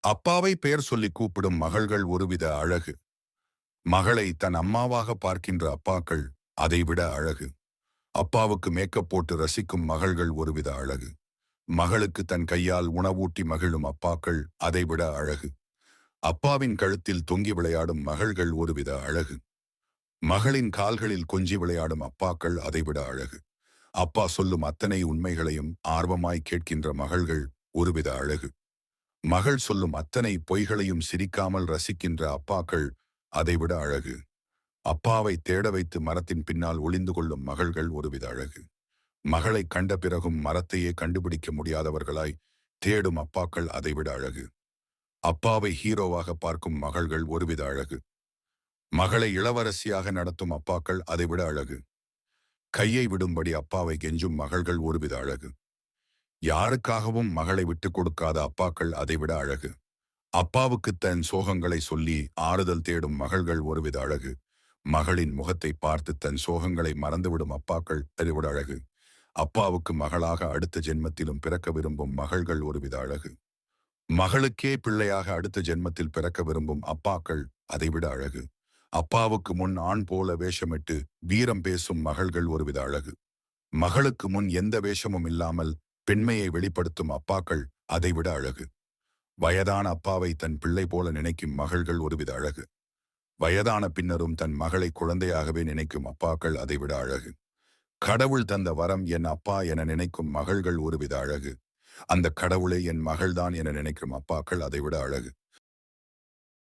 அப்பாவை பெயர் சொல்லி கூப்பிடும் மகள்கள் ஒருவித அழகு. மகளை தன் அம்மாவாக பார்க்கின்ற அப்பாக்கள் அதைவிட அழகு. அப்பாவுக்கு மேக்கப் போட்டு ரசிக்கும் மகள்கள் ஒருவித அழகு. மகளுக்கு தன் கையால் உணவூட்டி மகிழும் அப்பாக்கள் அதைவிட அழகு. அப்பாவின் கழுத்தில் தொங்கி விளையாடும் மகள்கள் ஒருவித அழகு. மகளின் கால்களில் கொஞ்சி விளையாடும் அப்பாக்கள் அதைவிட அழகு. அப்பா சொல்லும் அத்தனை உண்மைகளையும் ஆர்வமாய் கேட்கின்ற மகள்கள் ஒருவித அழகு. மகள் சொல்லும் அத்தனை பொய்களையும் சிரிக்காமல் ரசிக்கின்ற அப்பாக்கள் அதைவிட அழகு. அப்பாவை தேட வைத்து மரத்தின் பின்னால் ஒளிந்து கொள்ளும் மகள்கள் ஒருவித அழகு. மகளை கண்ட பிறகும் மரத்தையே கண்டுபிடிக்க முடியாதவர்களாய் தேடும் அப்பாக்கள் அதைவிட அழகு. அப்பாவை ஹீரோவாக பார்க்கும் மகள்கள் ஒருவித அழகு. மகளை இளவரசியாக நடத்தும் அப்பாக்கள் அதைவிட அழகு. கையை விடும்படி அப்பாவை கெஞ்சும் மகள்கள் ஒருவித அழகு. யாருக்காகவும் மகளை விட்டுக் கொடுக்காத அப்பாக்கள் அதைவிட அழகு. அப்பாவுக்கு தன் சோகங்களை சொல்லி ஆறுதல் தேடும் மகள்கள் ஒருவித அழகு. மகளின் முகத்தை பார்த்து தன் சோகங்களை மறந்துவிடும் அப்பாக்கள் அதைவிட அழகு. அப்பாவுக்கு மகளாக அடுத்த ஜென்மத்திலும் பிறக்க விரும்பும் மகள்கள் ஒருவித அழகு. மகளுக்கே பிள்ளையாக அடுத்த ஜென்மத்தில் பிறக்க விரும்பும் அப்பாக்கள் அதைவிட அழகு. அப்பாவுக்கு முன் ஆண் போல வேஷமிட்டு வீரம் பேசும் மகள்கள் ஒருவித அழகு. மகளுக்கு முன் எந்த வேஷமும் இல்லாமல் பெண்மையை வெளிப்படுத்தும் அப்பாக்கள் அதைவிட அழகு. வயதான அப்பாவை தன் பிள்ளை போல நினைக்கும் மகள்கள் ஒருவித அழகு. வயதான பின்னரும் தன் மகளை குழந்தையாகவே நினைக்கும் அப்பாக்கள் அதைவிட அழகு. கடவுள் தந்த வரம் என் அப்பா என நினைக்கும் மகள்கள் ஒருவித அழகு. அந்த கடவுளை என் மகள்தான் என நினைக்கும் அப்பாக்கள் அதைவிட அழகு.